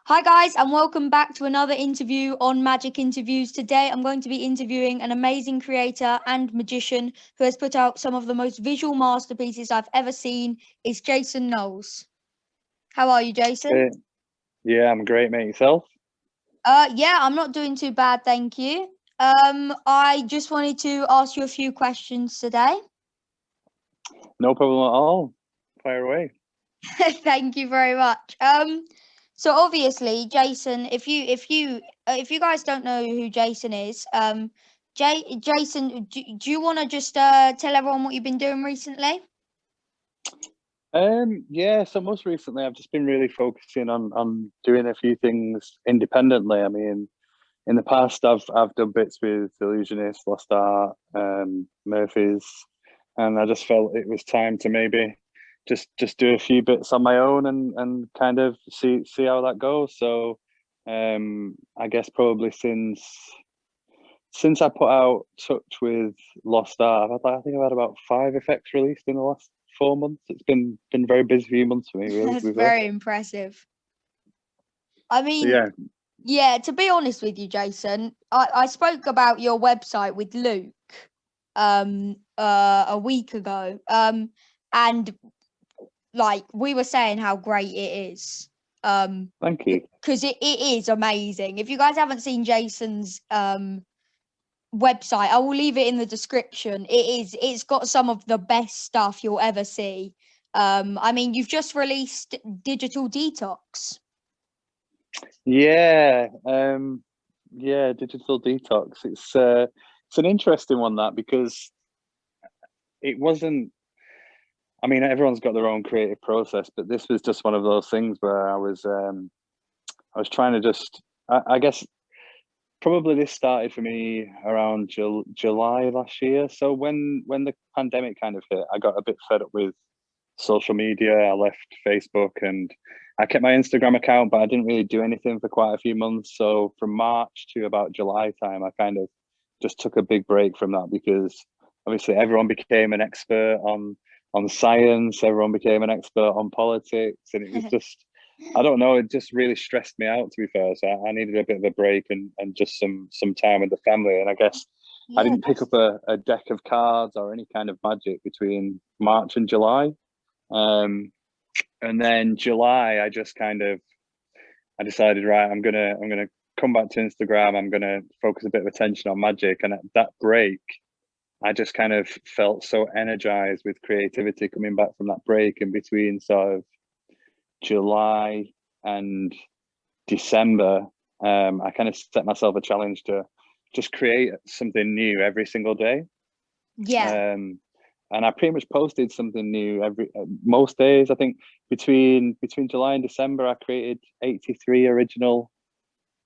Hi guys, and welcome back to another interview on Magic Interviews. Today I'm going to be interviewing an amazing creator and magician who has put out some of the most visual masterpieces I've ever seen. It's Jason Knowles. How are you, Jason? Uh, yeah, I'm great, mate. Yourself? Yeah, I'm not doing too bad, thank you. I just wanted to ask you a few questions today. No problem at all. Fire away. Thank you very much. So obviously, Jason, if you guys don't know who Jason is, Jason, do you want to just tell everyone what you've been doing recently? Yeah, so most recently I've just been really focusing on doing a few things independently. I mean, in the past I've done bits with Illusionist, Lost Art, Murphy's, and I just felt it was time to maybe just do a few bits on my own and kind of see how that goes. So I guess probably since I put out Touch with Lost Art, I think I've had about 5 effects released in the last 4 months. It's been very busy few months for me, really, to That's be fair. very impressive. I So mean, yeah, yeah, to be honest with you, Jason, I spoke about your website with Luke a week ago. And like we were saying how great it is. thank you. Because it is amazing. If you guys haven't seen Jason's website, I will leave it in the description. It's got some of the best stuff you'll ever see. I mean, you've just released Digital Detox. Yeah, yeah, digital detox. It's an interesting one that because it wasn't. I mean, everyone's got their own creative process, but this was just one of those things where I was trying to just. I guess probably this started for me around July last year. So when the pandemic kind of hit, I got a bit fed up with social media. I left Facebook and I kept my Instagram account, but I didn't really do anything for quite a few months. So from March to about July time, I kind of just took a big break from that because obviously everyone became an expert on science, everyone became an expert on politics, and it was just I don't know, it just really stressed me out to be fair. So I needed a bit of a break and just some time with the family. And I guess I Yeah, didn't pick up a deck of cards or any kind of magic between March and July. Um, and then July, I just kind of I decided, right, I'm gonna come back to Instagram. I'm gonna focus a bit of attention on magic. And at that break, I just kind of felt so energized with creativity coming back from that break in between sort of July and December. I kind of set myself a challenge to just create something new every single day. yeah. Um, and I pretty much posted something new every most days. I think between July and December, I created 83 original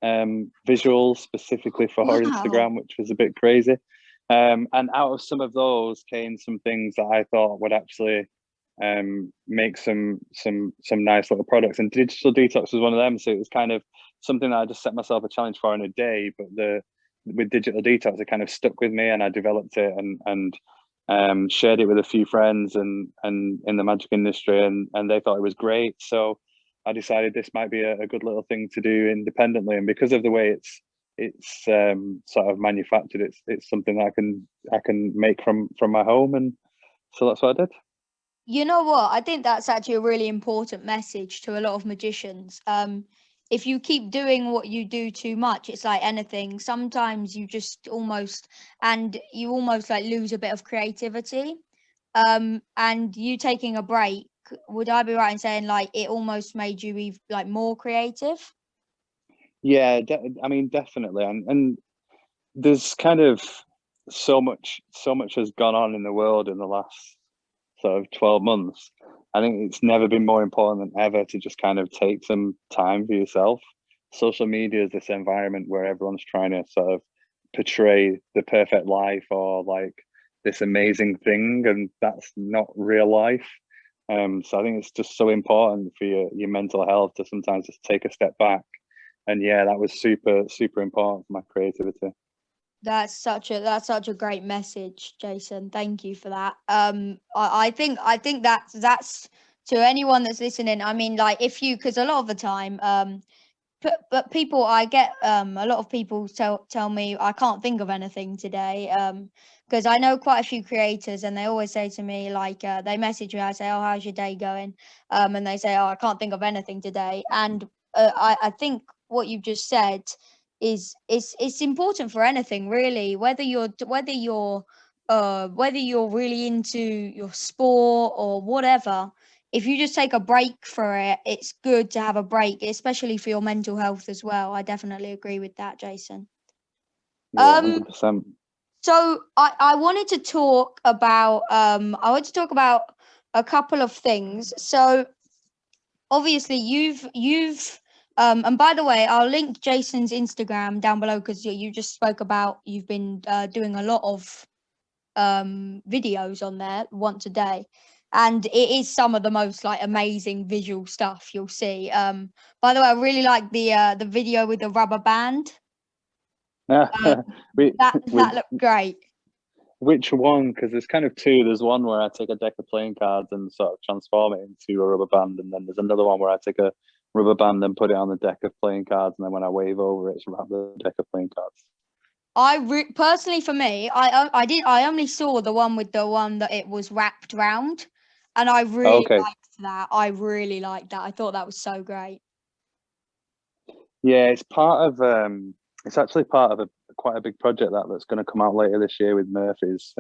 visuals specifically for Wow. Instagram, which was a bit crazy. And out of some of those came some things that I thought would actually make some nice little products. And digital detox was one of them. So it was kind of something that I just set myself a challenge for in a day. But the with digital detox, it kind of stuck with me, and I developed it and shared it with a few friends and in the magic industry, and they thought it was great. So I decided this might be a good little thing to do independently. And because of the way it's sort of manufactured, it's something that I can make from my home, and so that's what I did. You know what? I think that's actually a really important message to a lot of magicians. If you keep doing what you do too much, it's like anything. Sometimes you just almost and you almost like lose a bit of creativity. And you taking a break, would I be right in saying like it almost made you like more creative? Yeah, I mean, definitely, and there's kind of so much has gone on in the world in the last sort of 12 months. I think it's never been more important than ever to just kind of take some time for yourself. Social media is this environment where everyone's trying to sort of portray the perfect life or like this amazing thing, and that's not real life. So I think it's just so important for your mental health to sometimes just take a step back. And yeah, that was super important for my creativity. That's such a great message, Jason. Thank you for that. I think that's to anyone that's listening. I mean, like if you because a lot of the time, but people, I get a lot of people tell me I can't think of anything today, because I know quite a few creators, and they always say to me, like, they message me, I say, oh, how's your day going, and they say, oh, I can't think of anything today. And I think what you just said is it's important for anything really, whether you're really into your sport or whatever. If you just take a break for it, it's good to have a break, especially for your mental health as well. I definitely agree with that, Jason. Yeah, 100%. So I wanted to talk about a couple of things. So obviously you've and by the way, I'll link Jason's Instagram down below, because you just spoke about you've been doing a lot of videos on there once a day, and it is some of the most like amazing visual stuff you'll see. By the way, I really like the video with the rubber band. That looked great. Which one? Because there's kind of two. There's one where I take a deck of playing cards and sort of transform it into a rubber band, and then there's another one where I take a rubber band and put it on the deck of playing cards, and then when I wave over it, it's around the deck of playing cards. Personally, for me, I only saw the one with the one that it was wrapped round, and I really liked that. I really liked that. I thought that was so great. Yeah, it's part of it's actually part of quite a big project that's going to come out later this year with Murphy's.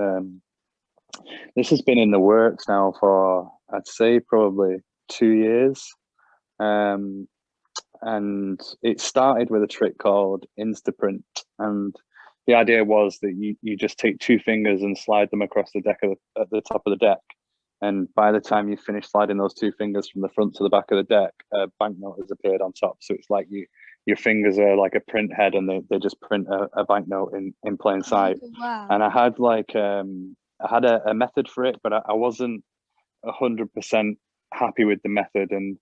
This has been in the works now for, I'd say, probably 2 years. And it started with a trick called Instaprint, and the idea was that you just take two fingers and slide them across the deck at the top of the deck, and by the time you finish sliding those two fingers from the front to the back of the deck, a banknote has appeared on top. So it's like your fingers are like a print head, and they just print a banknote in plain sight. Oh, wow. And I had I had a method for it, but I wasn't 100% happy with the method, and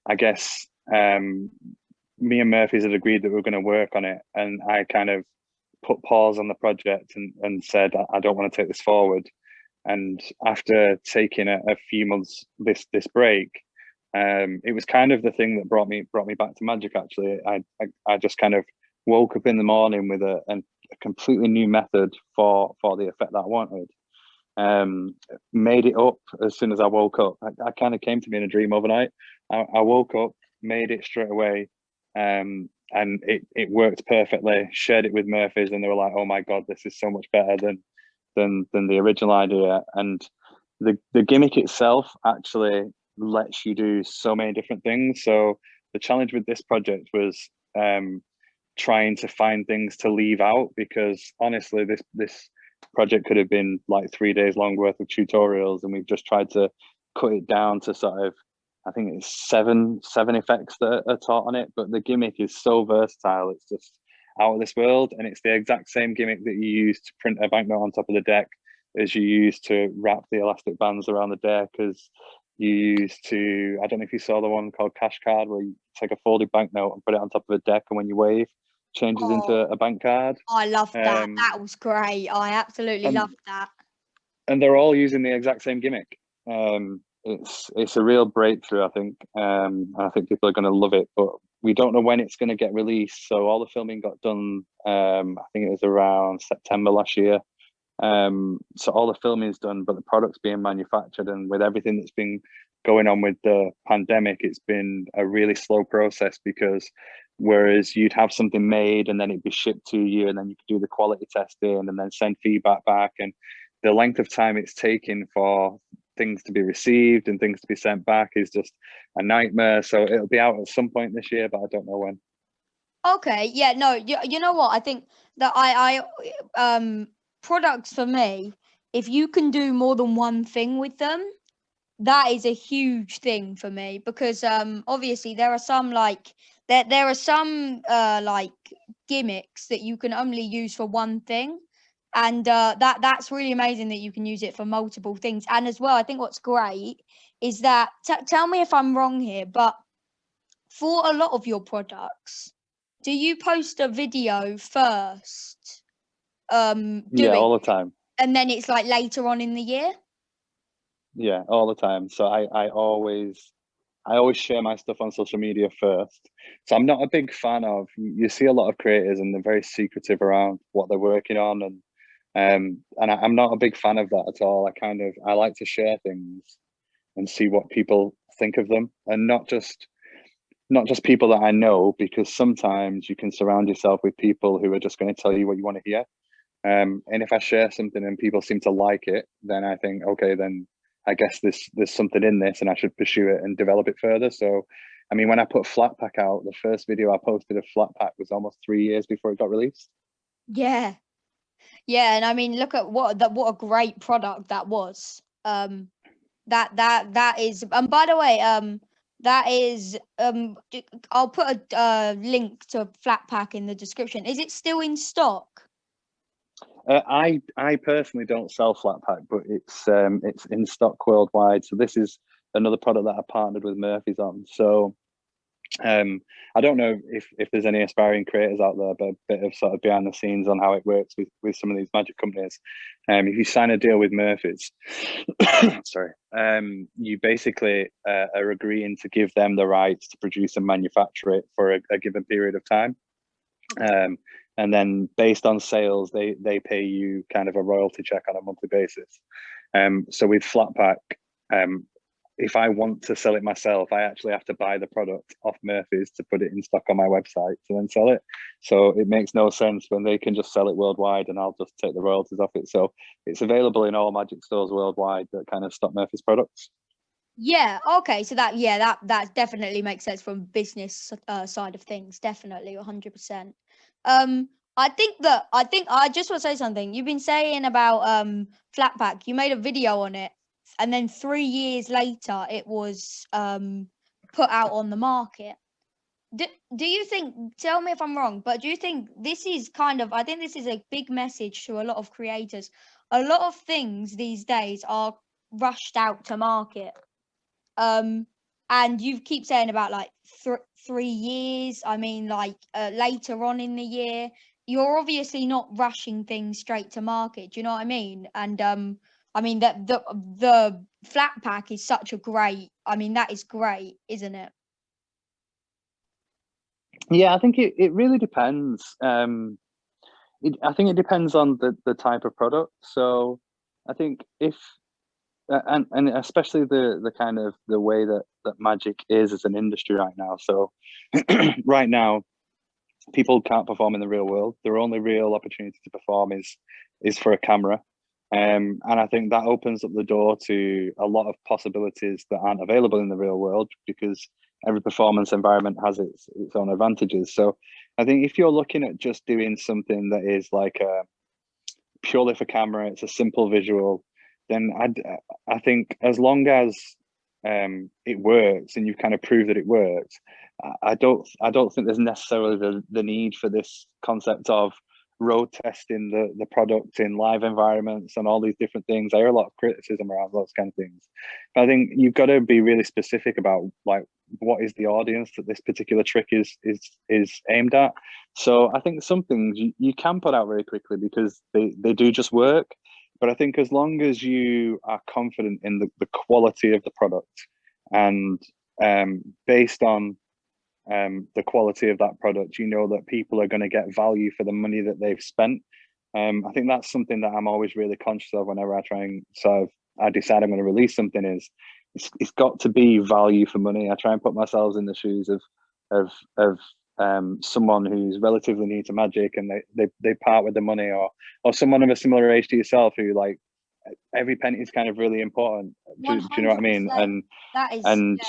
I guess me and Murphy's had agreed that we were going to work on it, and I kind of put pause on the project and said I don't want to take this forward. And after taking a few months this break, it was kind of the thing that brought me back to magic. Actually, I just kind of woke up in the morning with a completely new method for the effect that I wanted. Made it up as soon as I woke up. I kind of came to me in a dream overnight. I woke up, made it straight away, and it worked perfectly. Shared it with Murphy's, and they were like, "Oh my god, this is so much better than the original idea." And the gimmick itself actually lets you do so many different things. So the challenge with this project was trying to find things to leave out, because honestly, this project could have been like 3 days long worth of tutorials, and we've just tried to cut it down to sort of, I think it's seven effects that are taught on it. But the gimmick is so versatile, it's just out of this world, and it's the exact same gimmick that you use to print a banknote on top of the deck as you use to wrap the elastic bands around the deck, as you use to, I don't know if you saw the one called Cash Card, where you take a folded banknote and put it on top of a deck, and when you wave, changes into a bank card. I loved that. That was great. I absolutely loved that. And they're all using the exact same gimmick. It's a real breakthrough, I think. And I think people are going to love it, but we don't know when it's going to get released. So all the filming got done, I think it was around September last year. So all the filming is done, but the product's being manufactured. And with everything that's been going on with the pandemic, it's been a really slow process, because whereas you'd have something made and then it'd be shipped to you, and then you could do the quality testing and then send feedback back, and the length of time it's taking for things to be received and things to be sent back is just a nightmare. So it'll be out at some point this year, but I don't know when. Okay, yeah, no, you know what? I think that I products for me, if you can do more than one thing with them, that is a huge thing for me, because obviously there are some like there are some like gimmicks that you can only use for one thing, and that's really amazing that you can use it for multiple things. And as well, I think what's great is that tell me if I'm wrong here, but for a lot of your products, do you post a video first? Yeah, all the time. And then it's like later on in the year? Yeah, all the time. So I always I always share my stuff on social media first. So I'm not a big fan of, you see a lot of creators and they're very secretive around what they're working on, and I'm not a big fan of that at all. I like to share things and see what people think of them, and not just people that I know, because sometimes you can surround yourself with people who are just going to tell you what you want to hear. And if I share something and people seem to like it, then I think, okay, then I guess there's something in this and I should pursue it and develop it further. So, I mean, when I put Flat Pack out, the first video I posted of Flat Pack was almost 3 years before it got released. Yeah. Yeah, and I mean, look at what a great product that was. That is. By the way, that is. I'll put a link to Flat Pack in the description. Is it still in stock? I personally don't sell Flat Pack, but it's in stock worldwide. So this is another product that I partnered with Murphy's on. So I don't know if there's any aspiring creators out there, but a bit of sort of behind the scenes on how it works with some of these magic companies. If you sign a deal with Murphy's, sorry, you basically are agreeing to give them the rights to produce and manufacture it for a given period of time. And then based on sales, they pay you kind of a royalty check on a monthly basis. So with Flat Pack, if I want to sell it myself, I actually have to buy the product off Murphy's to put it in stock on my website to then sell it. So it makes no sense when they can just sell it worldwide and I'll just take the royalties off it. So it's available in all magic stores worldwide that kind of stock Murphy's products. Yeah. Okay. So that definitely makes sense from business side of things. Definitely, 100%. I think I just want to say something. You've been saying about Flat Pack. You made a video on it, and then 3 years later, it was put out on the market. Do you think? Tell me if I'm wrong, but do you think this is kind of? I think this is a big message to a lot of creators. A lot of things these days are rushed out to market. And you keep saying about like 3 years. I mean, like later on in the year, you're obviously not rushing things straight to market. Do you know what I mean? And I mean that the Flat Pack is such a great. I mean, that is great, isn't it? Yeah, I think it really depends. I think it depends on the type of product. So I think if and especially the kind of the way that magic is as an industry right now. So right now, people can't perform in the real world. Their only real opportunity to perform is for a camera. And I think that opens up the door to a lot of possibilities that aren't available in the real world, because every performance environment has its own advantages. So I think if you're looking at just doing something that is like purely for camera, it's a simple visual, then I think as long as it works and you kind of prove that it works, I don't think there's necessarily the need for this concept of road testing the product in live environments and all these different things. I hear a lot of criticism around those kind of things. But I think you've got to be really specific about like what is the audience that this particular trick is aimed at. So I think some things you can put out very quickly because they do just work. But I think as long as you are confident in the quality of the product and based on the quality of that product, you know that people are going to get value for the money that they've spent. I think that's something that I'm always really conscious of whenever I try and I decide I'm going to release something. It's got to be value for money. I try and put myself in the shoes of someone who's relatively new to magic and they part with the money, or someone of a similar age to yourself who like every penny is kind of really important. Do you know what I mean? And that is,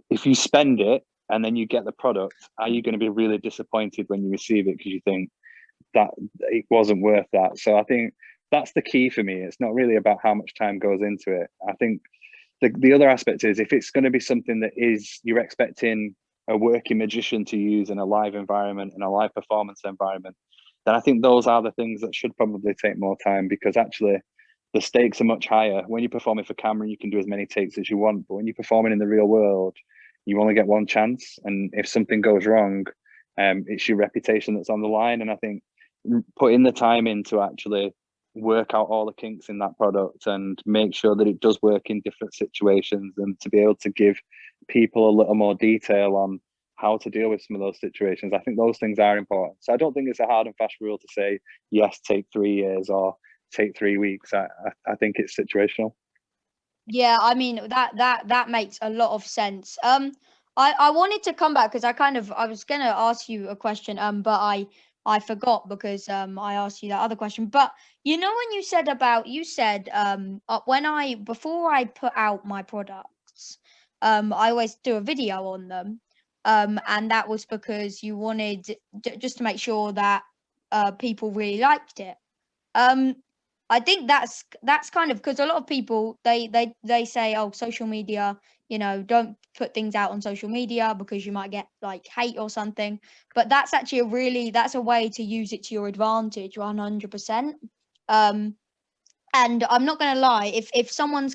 if you spend it and then you get the product, are you going to be really disappointed when you receive it because you think that it wasn't worth that? So I think that's the key for me. It's not really about how much time goes into it. I think the other aspect is if it's going to be something that is you're expecting a working magician to use in a live environment, in a live performance environment, then I think those are the things that should probably take more time, because actually the stakes are much higher. When you're performing for camera, you can do as many takes as you want, but when you're performing in the real world, you only get one chance. And if something goes wrong, it's your reputation that's on the line. And I think putting the time in to actually work out all the kinks in that product and make sure that it does work in different situations, and to be able to give people a little more detail on how to deal with some of those situations. I think those things are important. So I don't think it's a hard and fast rule to say, yes, take 3 years or take 3 weeks. I think it's situational. Yeah, I mean that makes a lot of sense. I wanted to come back because I was gonna ask you a question, but I forgot because I asked you that other question. But you know when you said before I put out my products, I always do a video on them, and that was because you wanted just to make sure that people really liked it. Um, I think that's kind of because a lot of people they say, oh, social media, don't put things out on social media because you might get like hate or something. But that's actually that's a way to use it to your advantage 100%. Um, and I'm not going to lie, if someone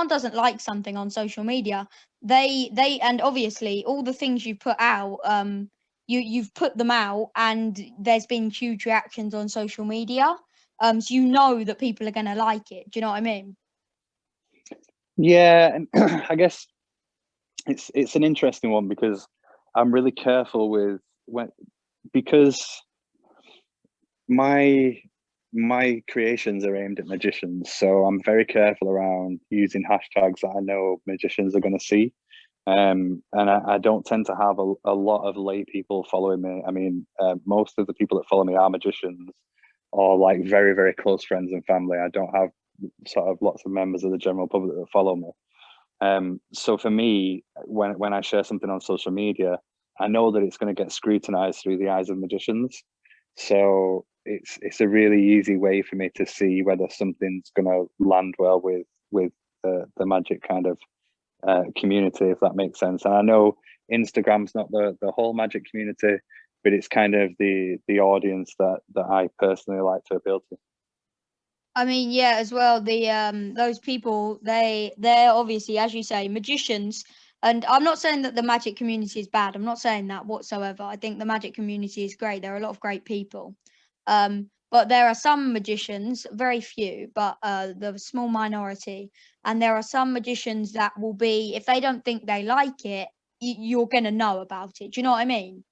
doesn't like something on social media, they and obviously all the things you put out, you've put them out and there's been huge reactions on social media, so you know that people are going to like it. Do you know what I mean? Yeah, and I guess it's an interesting one because I'm really careful with because my creations are aimed at magicians, so I'm very careful around using hashtags that I know magicians are going to see. And I don't tend to have a lot of lay people following me. I mean, most of the people that follow me are magicians or like very, very close friends and family. I don't have sort of lots of members of the general public that follow me. So for me, when I share something on social media, I know that it's going to get scrutinized through the eyes of magicians. So it's a really easy way for me to see whether something's going to land well with the magic kind of community, if that makes sense. And I know Instagram's not the whole magic community, but it's kind of the audience that I personally like to appeal to. I mean, yeah, as well, those people, they're obviously, as you say, magicians. And I'm not saying that the magic community is bad. I'm not saying that whatsoever. I think the magic community is great. There are a lot of great people. But there are some magicians, very few, but the small minority. And there are some magicians that will be, if they don't think they like it, you're gonna know about it. Do you know what I mean?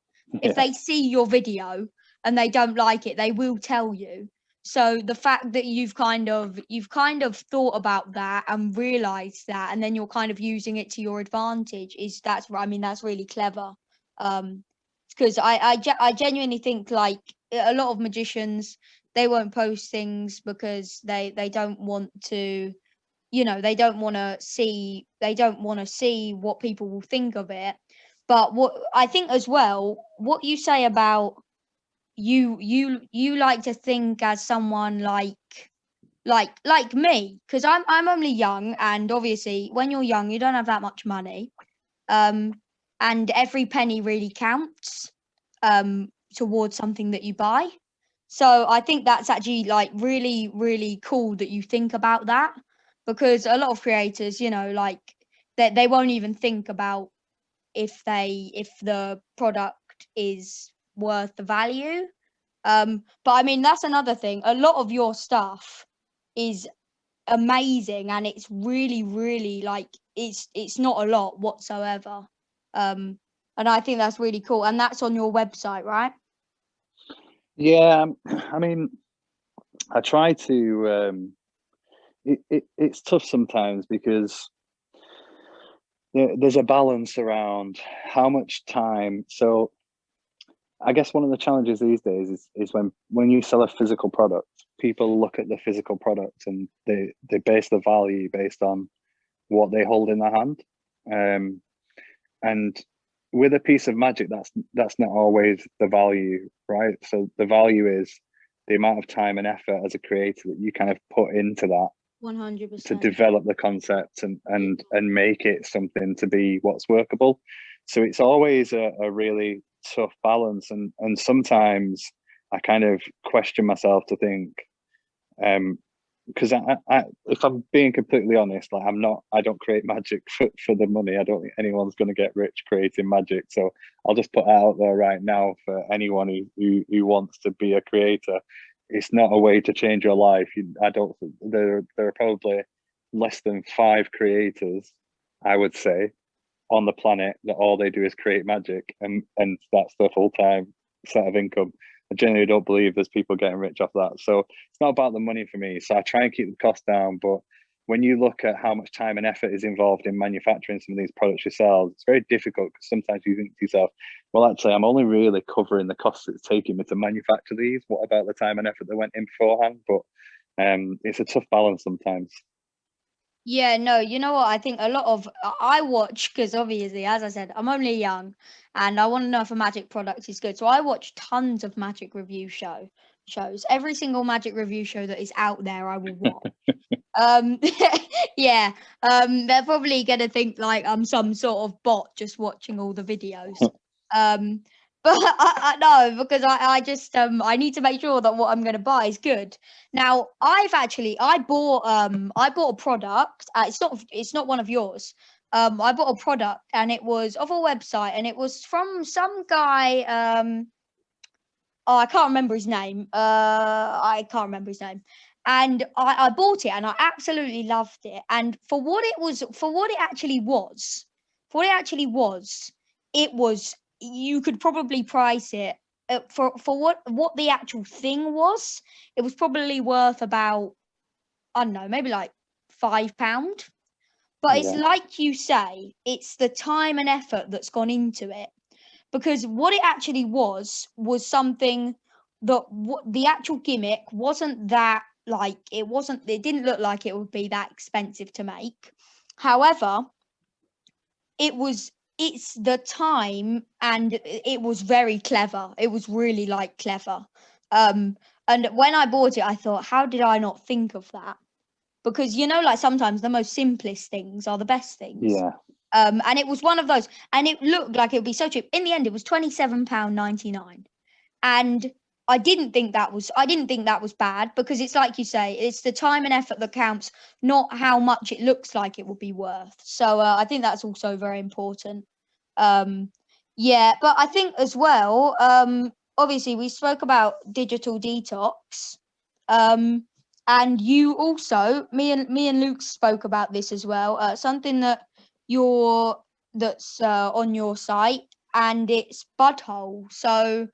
If Yeah. they see your video and they don't like it, they will tell you. So the fact that you've kind of thought about that and realized that, and then you're kind of using it to your advantage that's really clever. Because I genuinely think like a lot of magicians, they won't post things because they don't want to, they don't want to see what people will think of it. But what I think as well, what you say about you like to think as someone like me, because I'm only young, and obviously when you're young you don't have that much money, um and every penny really counts towards something that you buy. So I think that's actually like really really cool that you think about that, because a lot of creators, like they won't even think about if the product is worth the value. But I mean, that's another thing. A lot of your stuff is amazing, and it's really, really like it's not a lot whatsoever. Um, and I think that's really cool. And that's on your website, right? Yeah, I mean, I try to. It's tough sometimes because there's a balance around how much time. So I guess one of the challenges these days is when you sell a physical product, people look at the physical product and they base the value based on what they hold in their hand. And with a piece of magic, that's not always the value, right? So the value is the amount of time and effort as a creator that you kind of put into that to 100%. develop the concept and make it something to be what's workable. So it's always a really tough balance, and sometimes I kind of question myself to think, because if I'm being completely honest, like I don't create magic for the money. I don't think anyone's going to get rich creating magic. So I'll just put out there right now for anyone who wants to be a creator. It's not a way to change your life. I don't. There are probably less than 5 creators, I would say, on the planet that all they do is create magic, and that's their full-time set of income. I genuinely don't believe there's people getting rich off that. So it's not about the money for me. So I try and keep the cost down. But when you look at how much time and effort is involved in manufacturing some of these products yourself, it's very difficult, because sometimes you think to yourself, well, actually, I'm only really covering the costs it's taking me to manufacture these. What about the time and effort that went in beforehand? But it's a tough balance sometimes. Yeah, no, you know what? I think a lot of I watch, because obviously, as I said, I'm only young and I want to know if a magic product is good. So I watch tons of magic review shows. Every single magic review show that is out there, I will watch. Yeah. They're probably gonna think like I'm some sort of bot just watching all the videos. But I no, because I just I need to make sure that what I'm gonna buy is good. Now I bought a product. It's not one of yours. I bought a product and it was off a website and it was from some guy. Oh, I can't remember his name. I can't remember his name. And I bought it and I absolutely loved it. And for what it actually was, it was, you could probably price it for what the actual thing was. It was probably worth about, I don't know, maybe like £5. But it's Yeah. like you say, it's the time and effort that's gone into it, because what it actually was something that the actual gimmick wasn't that, like, it didn't look like it would be that expensive to make. However, it's the time, and it was very clever. It was really like clever. And when I bought it, I thought, how did I not think of that? Because, you know, like, sometimes the most simplest things are the best things. Yeah. And it was one of those, and it looked like it would be so cheap. In the end, it was £27.99, and I didn't think that was bad, because it's like you say, it's the time and effort that counts, not how much it looks like it would be worth. So I think that's also very important. Yeah, but I think as well, obviously we spoke about digital detox, and you also, me and Luke spoke about this as well. Something that's on your site, and it's Budhole. So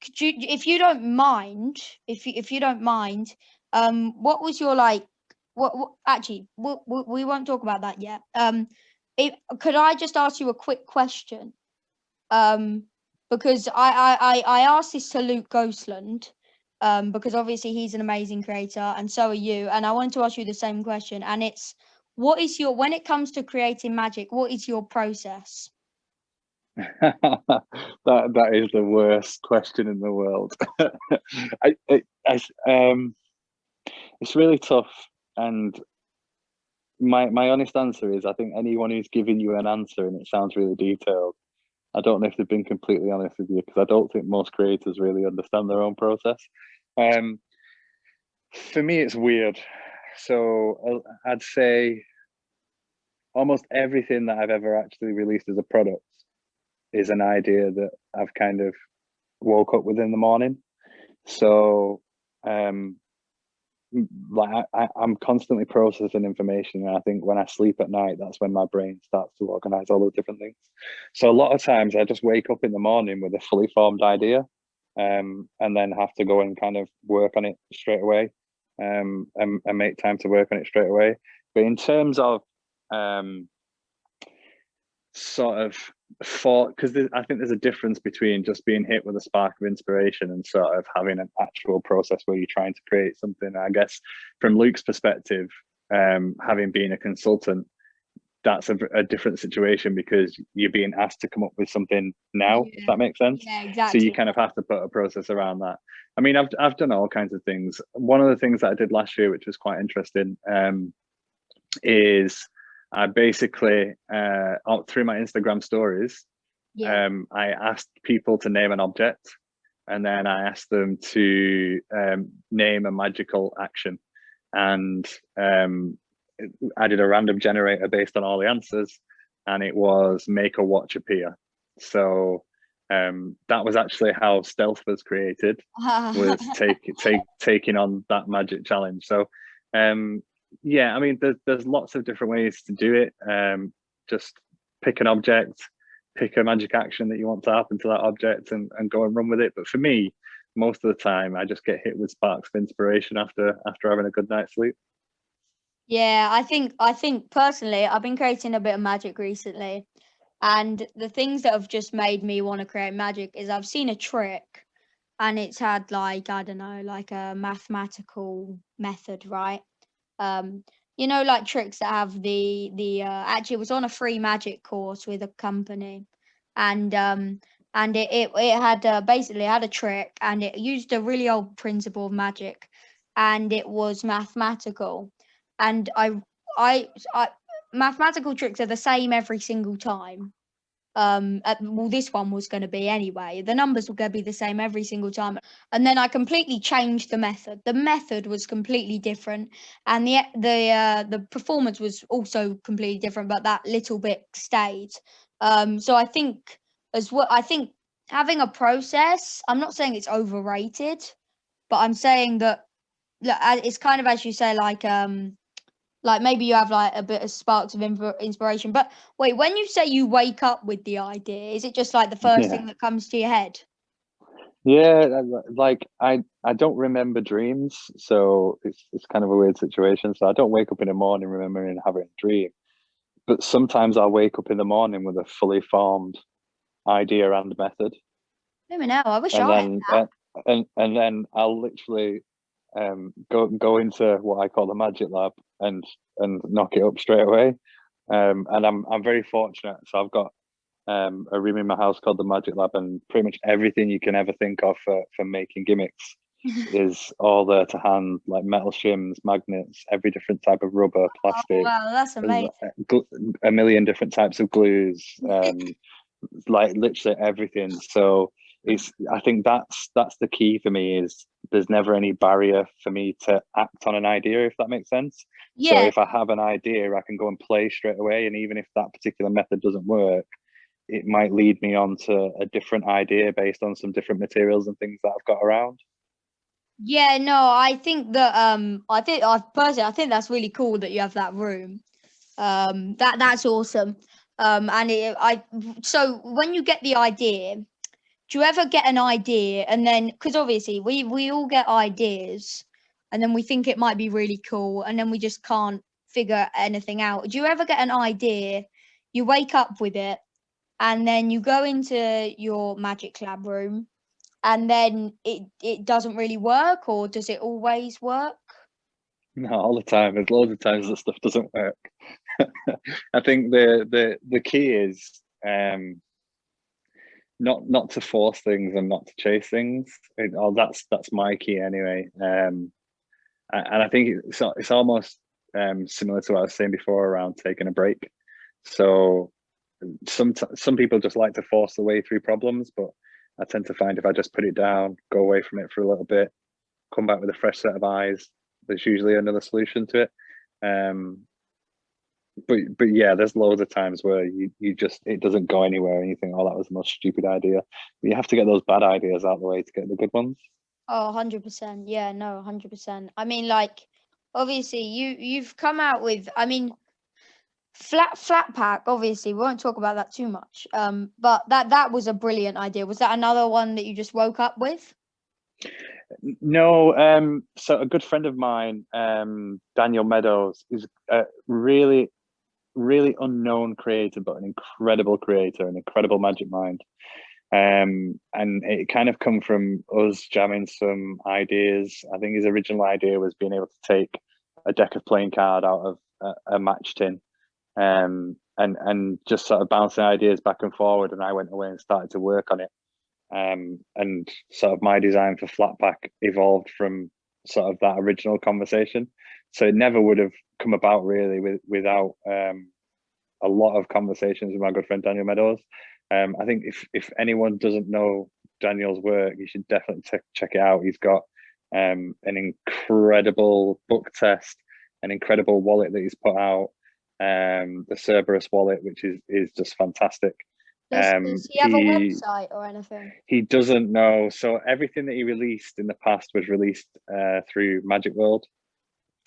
could you, if you don't mind, what was your, like, what actually, we won't talk about that yet. Could I just ask you a quick question? Because I asked this to Luke Ghostland, because obviously he's an amazing creator and so are you, and I wanted to ask you the same question, and it's, when it comes to creating magic, what is your process? That is the worst question in the world. It's really tough, and my honest answer is, I think anyone who's giving you an answer and it sounds really detailed, I don't know if they've been completely honest with you, because I don't think most creators really understand their own process. For me, it's weird. So I'd say almost everything that I've ever actually released as a product is an idea that I've kind of woke up with in the morning. So like I'm constantly processing information, and I think when I sleep at night, that's when my brain starts to organize all the different things. So a lot of times I just wake up in the morning with a fully formed idea, and then have to go and kind of work on it straight away, and make time to work on it straight away. But in terms of sort of because I think there's a difference between just being hit with a spark of inspiration and sort of having an actual process where you're trying to create something. I guess from Luke's perspective, having been a consultant, that's a different situation, because you're being asked to come up with something now, if that makes sense. Yeah, exactly. So you kind of have to put a process around that. I mean, I've done all kinds of things. One of the things that I did last year, which was quite interesting, is I basically through my Instagram stories, I asked people to name an object, and then I asked them to name a magical action, and I did a random generator based on all the answers, and it was make a watch appear. So that was actually how Stealth was created, was taking on that magic challenge. So yeah, I mean, there's lots of different ways to do it. Just pick an object, pick a magic action that you want to happen to that object, and go and run with it. But for me, most of the time, I just get hit with sparks of inspiration after having a good night's sleep. Yeah, I think personally, I've been creating a bit of magic recently, and the things that have just made me want to create magic is I've seen a trick, and it's had like, I don't know, like a mathematical method, right? You know, like tricks that have the actually it was on a free magic course with a company, and it had basically had a trick, and it used a really old principle of magic, and it was mathematical, and I mathematical tricks are the same every single time. Well, this one was going to be anyway. The numbers were going to be the same every single time, and then I completely changed the method. The method was completely different, and the performance was also completely different, but that little bit stayed. So I think as well. I think having a process. I'm not saying it's overrated, but I'm saying that look, it's kind of as you say, like maybe you have like a bit of sparks of inspiration. But wait, when you say you wake up with the idea, is it just like the first thing that comes to your head? Yeah, like I don't remember dreams, so it's kind of a weird situation. So I don't wake up in the morning remembering having a dream, but sometimes I'll wake up in the morning with a fully formed idea and method, Let me know. I wish and I had then that. and then I'll literally go into what I call the magic lab and knock it up straight away. And I'm very fortunate. So I've got a room in my house called the Magic Lab, and pretty much everything you can ever think of for making gimmicks is all there to hand, like metal shims, magnets, every different type of rubber, Oh plastic, wow, that's amazing. a million different types of glues, like literally everything. So I think that's the key for me, is there's never any barrier for me to act on an idea, if that makes sense. So Yeah, if I have an idea, I can go and play straight away, and even if that particular method doesn't work, it might lead me on to a different idea based on some different materials and things that I've got around. yeah. No, I think that I personally I think that's really cool that you have that room. That's awesome. And so when you get the idea, do you ever get an idea and then, because obviously we all get ideas and then we think it might be really cool and then we just can't figure anything out. Do you ever get an idea, you wake up with it, and then you go into your magic lab room and then it doesn't really work, or does it always work? No, all the time. There's loads of times that stuff doesn't work. I think the key is not to force things and not to chase things. That's my key anyway. And I think it's almost similar to what I was saying before around taking a break. So some people just like to force their way through problems, but I tend to find if I just put it down, go away from it for a little bit, come back with a fresh set of eyes, there's usually another solution to it. But yeah, there's loads of times where you just, it doesn't go anywhere and you think, oh, that was the most stupid idea. But you have to get those bad ideas out of the way to get the good ones. Oh, 100%. Yeah, no, 100%. I mean, like, obviously you've come out with, I mean, flat pack, obviously we won't talk about that too much. But that was a brilliant idea. Was that another one that you just woke up with? No, so a good friend of mine, Daniel Meadows, is a really, really unknown creator, but an incredible creator, an incredible magic mind. And it kind of come from us jamming some ideas. I think his original idea was being able to take a deck of playing card out of a match tin, and just sort of bouncing ideas back and forward. And I went away and started to work on it. And sort of my design for flat pack evolved from sort of that original conversation. So it never would have come about really without a lot of conversations with my good friend Daniel Meadows. I think if anyone doesn't know Daniel's work, you should definitely check it out. He's got an incredible book test, an incredible wallet that he's put out, the Cerberus wallet, which is just fantastic. Does he have a website or anything? He doesn't know. So everything that he released in the past was released through Magic World.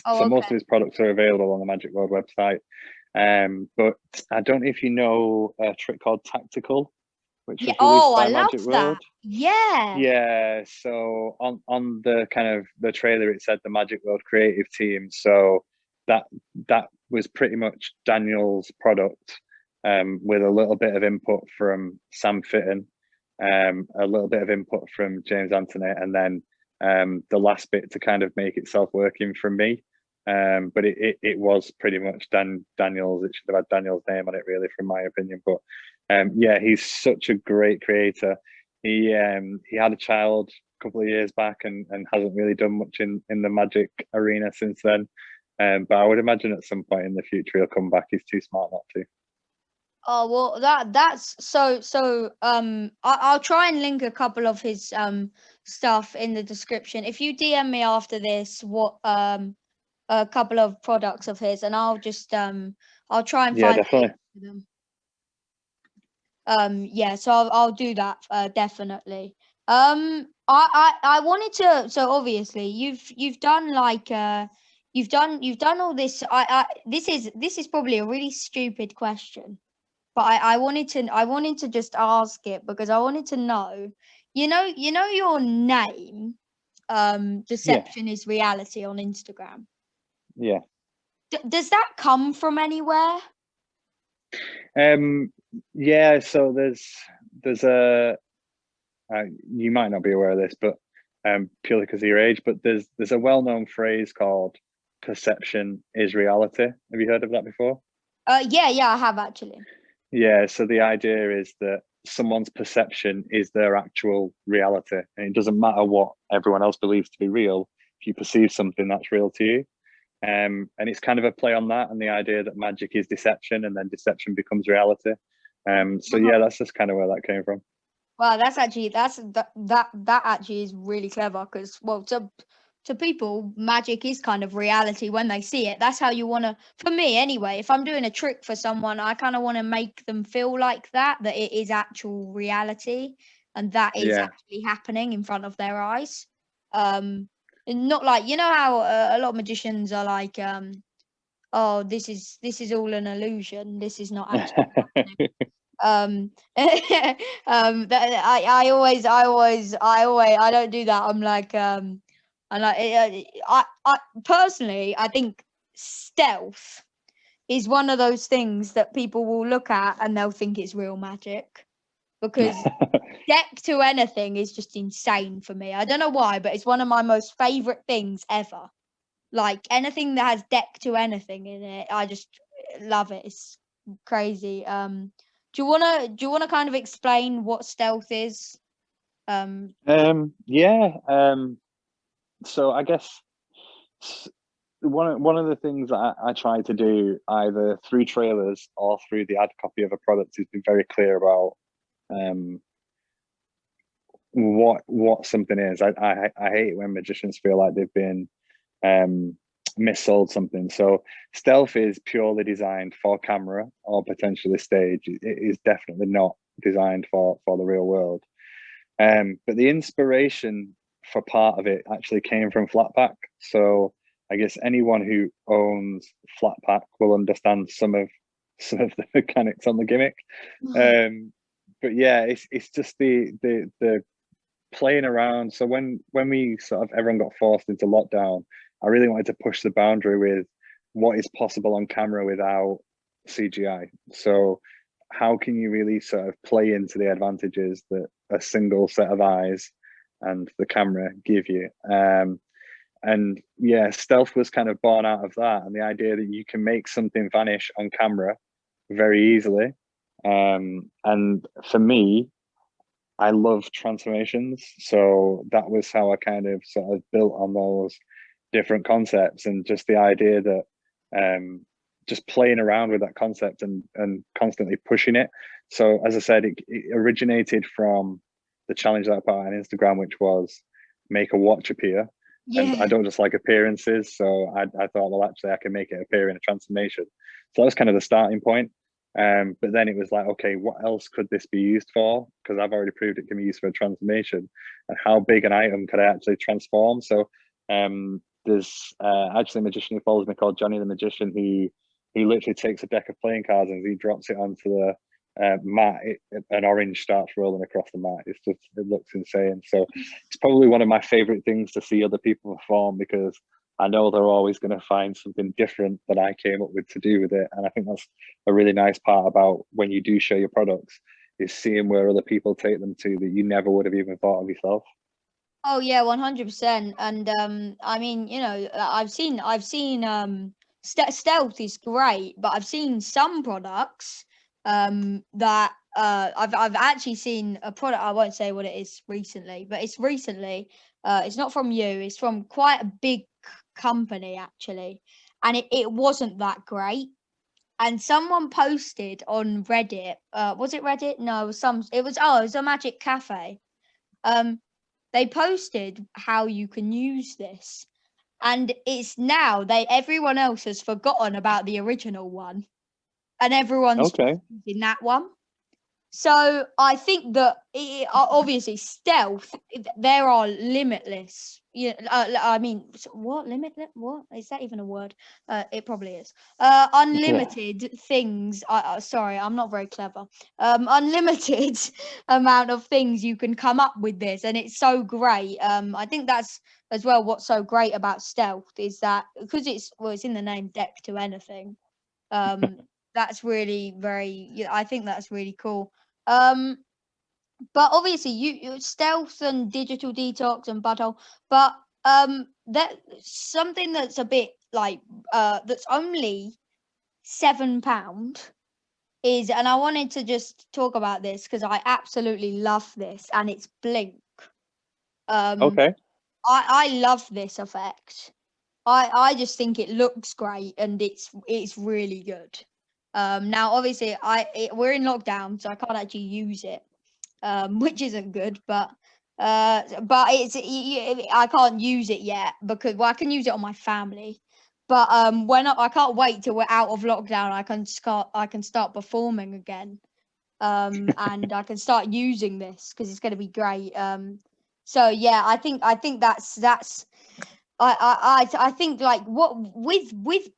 Oh, So okay. most of his products are available on the Magic World website. But I don't know if you know a trick called Tactical, which Yeah. was released Oh, I by love Magic that. World. Yeah. Yeah, so on the kind of the trailer, it said the Magic World creative team. So that that was pretty much Daniel's product, with a little bit of input from Sam Fitton, a little bit of input from James Anthony, and then the last bit to kind of make itself working from me. But it was pretty much Daniel's. It should have had Daniel's name on it, really, from my opinion. But yeah, he's such a great creator. He had a child a couple of years back, and hasn't really done much in the Magic arena since then. But I would imagine at some point in the future he'll come back. He's too smart not to. Oh well, that's so. I'll try and link a couple of his stuff in the description. If you DM me after this, what a couple of products of his, and I'll just I'll try and Yeah, find the definitely. links to them. Yeah, so I'll do that definitely. I wanted to, so obviously you've done like you've done all this. This is probably a really stupid question, but I wanted to just ask it because I wanted to know, you know your name, Yeah, Deception is Reality on Instagram. yeah. Does that come from anywhere? Um, yeah. So there's a you might not be aware of this, but purely because of your age, but there's a well-known phrase called "perception is reality." Have you heard of that before? Yeah, I have actually. Yeah, so the idea is that someone's perception is their actual reality, and it doesn't matter what everyone else believes to be real. If you perceive something, that's real to you. And it's kind of a play on that and the idea that magic is deception, and then deception becomes reality. So yeah, that's just kind of where that came from. Well, that's actually that actually is really clever because well to people magic is kind of reality when they see it. That's how you want to, for me anyway, if I'm doing a trick for someone, I kind of want to make them feel like that it is actual reality and that is Yeah. actually happening in front of their eyes. And not like you know how a lot of magicians are like oh this is all an illusion. This is not actually happening. That I don't do that. I'm like and I personally I think stealth is one of those things that people will look at and they'll think it's real magic because deck to anything is just insane for me. I don't know why, but it's one of my most favorite things ever. Like anything that has deck to anything in it, I just love it. It's crazy. Do you wanna kind of explain what stealth is? Yeah. So I guess one of the things that I try to do either through trailers or through the ad copy of a product is be very clear about um, what something is. I hate it when magicians feel like they've been missold something. So stealth is purely designed for camera or potentially stage. It is definitely not designed for the real world. But the inspiration for part of it actually came from flat pack. So I guess anyone who owns flat pack will understand some of the mechanics on the gimmick. But yeah, it's just the playing around. So when we sort of everyone got forced into lockdown, I really wanted to push the boundary with what is possible on camera without CGI. So how can you really sort of play into the advantages that a single set of eyes and the camera give you? And yeah, stealth was kind of born out of that, and the idea that you can make something vanish on camera very easily. And for me, I love transformations. So that was how I kind of sort of built on those different concepts, and just the idea that just playing around with that concept and constantly pushing it. So as I said, it originated from the challenge that I put on Instagram, which was make a watch appear. And I Yeah. don't just like appearances. So I thought, well, actually, I can make it appear in a transformation. So that was kind of the starting point. But then it was like, okay, what else could this be used for? Because I've already proved it can be used for a transformation. And how big an item could I actually transform? So there's actually a magician who follows me called Johnny the Magician, who He literally takes a deck of playing cards and he drops it onto the mat. An orange starts rolling across the mat. It looks insane. So it's probably one of my favorite things to see other people perform, because I know they're always going to find something different that I came up with to do with it. And I think that's a really nice part about when you do show your products, is seeing where other people take them to that you never would have even thought of yourself. Oh yeah, 100%. And I mean, you know, stealth is great, but I've seen some products that I've actually seen a product. I won't say what it is recently, but it's recently. It's not from you. It's from quite a big company actually, and it wasn't that great. And someone posted on Reddit. Was it Reddit? No, it was some. It was, oh, it was a Magic Cafe. Um, they posted how you can use this, and it's now everyone else has forgotten about the original one, and everyone's just Okay. using that one. So I think that obviously stealth, there are limitless. I mean, what limitless? What is that even a word? It probably is. Unlimited things. Sorry, I'm not very clever. Unlimited amount of things you can come up with this, and it's so great. I think that's as well what's so great about stealth is that because it's in the name, deck to anything. That's really I think that's really cool. Um, but obviously you stealth and digital detox and butthole, but that something that's a bit like that's only £7 is, and I wanted to just talk about this because I absolutely love this, and it's Blink. Okay. I love this effect. I just think it looks great and it's really good. Now obviously we're in lockdown, so I can't actually use it, which isn't good. But I can't use it yet because, well, I can use it on my family. But when I can't wait till we're out of lockdown, I can start performing again. And I can start using this because it's going to be great. So yeah, I think that's I think like what with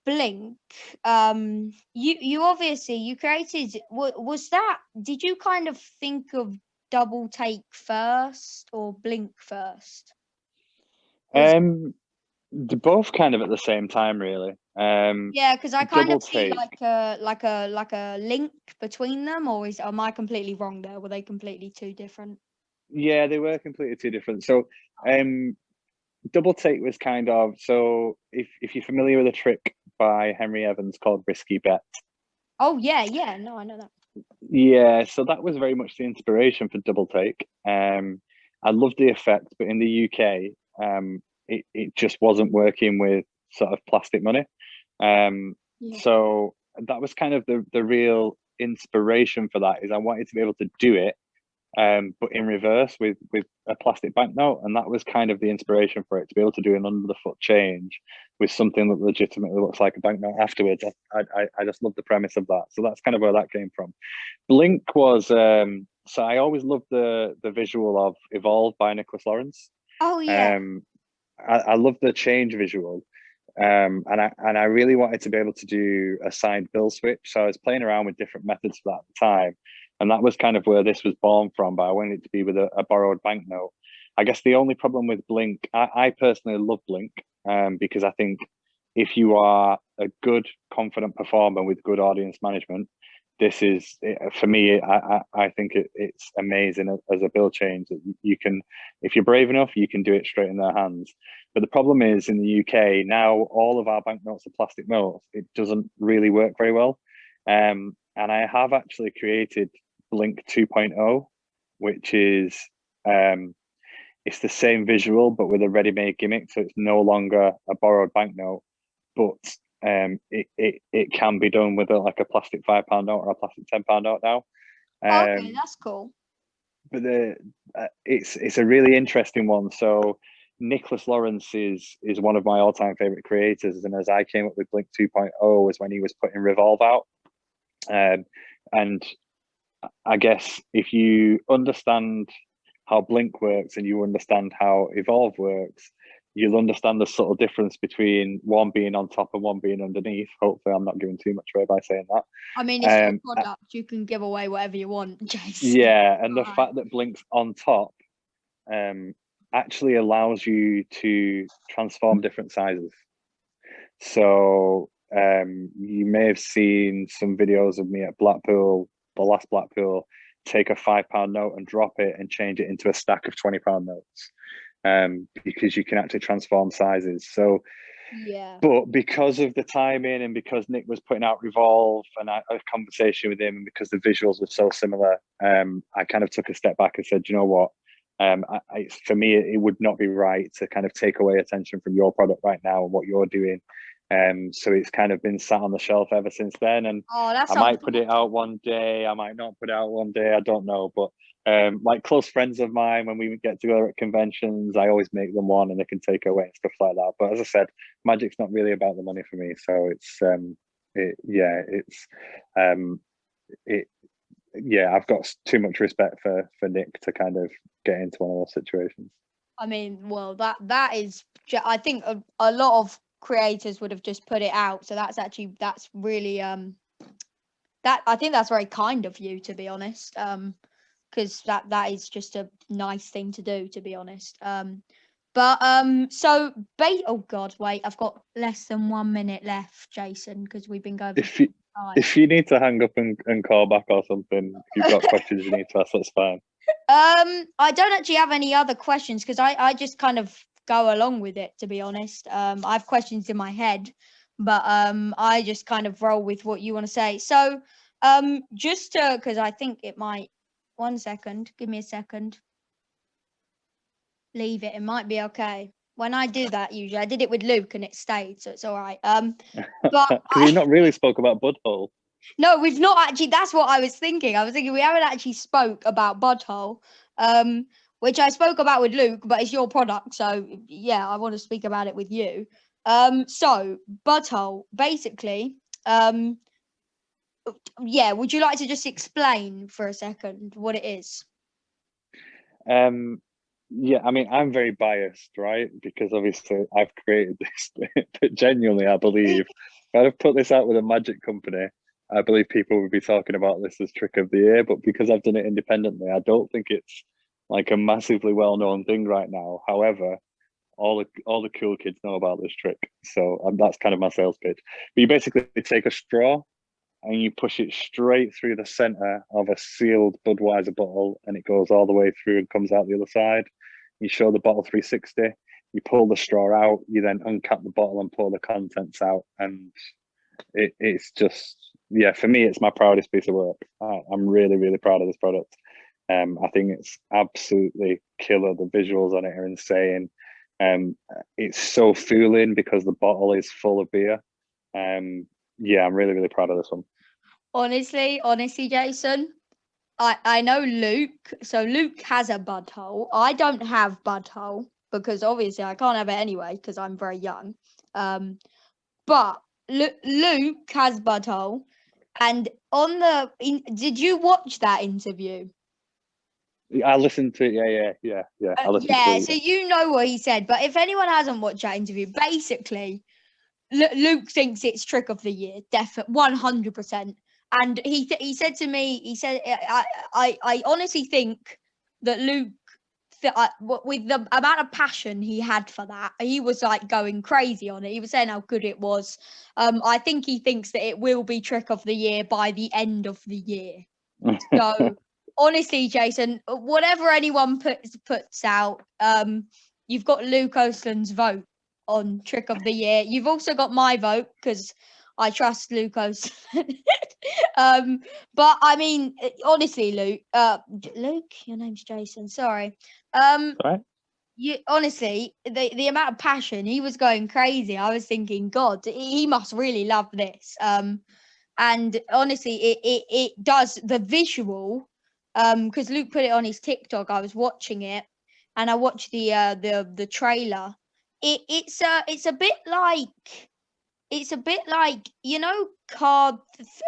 Blink, you obviously you created, was that, did you kind of think of Double Take first or Blink first? Was They're both kind of at the same time, really. Yeah, because I kind Double of see Take. like a link between them, or am I completely wrong there? Were they completely two different? Yeah, they were completely two different. So, Double Take was kind of, so if you're familiar with a trick by Henry Evans called Risky Bet. Oh yeah, no, I know that. Yeah, so that was very much the inspiration for Double Take. I loved the effect, but in the UK, it just wasn't working with sort of plastic money. Yeah. So that was kind of the real inspiration for that, is I wanted to be able to do it, but in reverse with a plastic banknote, and that was kind of the inspiration for it, to be able to do an under the foot change with something that legitimately looks like a banknote afterwards. I just love the premise of that, so that's kind of where that came from. Blink was so I always loved the visual of Evolve by Nicholas Lawrence. Oh yeah. I love the change visual. And I really wanted to be able to do a signed bill switch. So I was playing around with different methods for that at the time. And that was kind of where this was born from, but I wanted it to be with a borrowed banknote. I guess the only problem with Blink, I personally love Blink, because I think if you are a good, confident performer with good audience management, this is, for me, I think it's amazing as a bill change that you can, if you're brave enough, you can do it straight in their hands. But the problem is, in the UK now, all of our banknotes are plastic notes. It doesn't really work very well. And I have actually created Blink 2.0, which is it's the same visual but with a ready-made gimmick. So it's no longer a borrowed banknote, but it can be done with like a plastic £5 note or a plastic £10 note now. Okay, that's cool. But it's a really interesting one. So Nicholas Lawrence is one of my all-time favorite creators, and as I came up with Blink 2.0 was when he was putting Revolve out. And I guess if you understand how Blink works and you understand how Evolve works, you'll understand the subtle difference between one being on top and one being underneath. Hopefully, I'm not giving too much away by saying that. I mean, it's your product. You can give away whatever you want, Jason. Yeah, and the fact that Blink's on top actually allows you to transform different sizes. So you may have seen some videos of me at Blackpool, the last Blackpool, take a £5 note and drop it and change it into a stack of £20 notes, because you can actually transform sizes. So yeah, but because of the timing and because Nick was putting out Revolve and I had a conversation with him and because the visuals were so similar, I kind of took a step back and said, you know what, for me, it would not be right to kind of take away attention from your product right now and what you're doing. So it's kind of been sat on the shelf ever since then. And I might put it out one day, I might not put it out one day, I don't know. But like close friends of mine, when we get together at conventions, I always make them one and they can take away and stuff like that. But as I said, magic's not really about the money for me. So I've got too much respect for Nick to kind of get into one of those situations. I mean, well, that is, I think a lot of creators would have just put it out. So that's really that I think that's very kind of you, to be honest. Because that is just a nice thing to do, to be honest. Oh God, wait, I've got less than 1 minute left, Jason, because we've been going. If you need to hang up and call back or something, if you've got questions you need to ask, that's fine. I don't actually have any other questions because I just kind of go along with it, to be honest. I have questions in my head, but I just kind of roll with what you want to say. So just to, because I think it might, 1 second, give me a second. Leave it, it might be okay. When I do that, usually I did it with Luke and it stayed, so it's all right. But we've not really spoke about Butthole. No, we've not actually. That's what I was thinking. I was thinking we haven't actually spoke about Butthole, which I spoke about with Luke, but it's your product, so yeah, I want to speak about it with you. So Butthole, basically, yeah. Would you like to just explain for a second what it is? Yeah, I mean, I'm very biased, right? Because obviously I've created this, but genuinely, I believe if I'd have put this out with a magic company, I believe people would be talking about this as trick of the year. But because I've done it independently, I don't think it's like a massively well-known thing right now. However, all the cool kids know about this trick, so that's kind of my sales pitch. But you basically take a straw and you push it straight through the center of a sealed Budweiser bottle, and it goes all the way through and comes out the other side. You show the bottle 360, you pull the straw out, you then uncap the bottle and pour the contents out, and it's just, yeah, for me, it's my proudest piece of work. I'm really, really proud of this product. I think it's absolutely killer. The visuals on it are insane. It's so fooling because the bottle is full of beer. Yeah, I'm really, really proud of this one. Honestly, Jason, I know Luke. So Luke has a Butthole. I don't have Butthole because obviously I can't have it anyway because I'm very young. But Luke has Butthole, and did you watch that interview? I listened to it. Yeah. I listened to it. So you know what he said. But if anyone hasn't watched that interview, basically, Luke thinks it's trick of the year, definitely 100%. And he said to me, he said, I honestly think that Luke, with the amount of passion he had for that, he was like going crazy on it. He was saying how good it was. I think he thinks that it will be trick of the year by the end of the year. So honestly, Jason, whatever anyone puts out, you've got Luke Osland's vote on trick of the year. You've also got my vote because I trust Luke Osland. But I mean, honestly, Luke, your name's Jason. Sorry. Right. You honestly, the amount of passion, he was going crazy. I was thinking, God, he must really love this. And honestly, it does the visual. Because Luke put it on his TikTok. I was watching it, and I watched the trailer. It's a bit like card,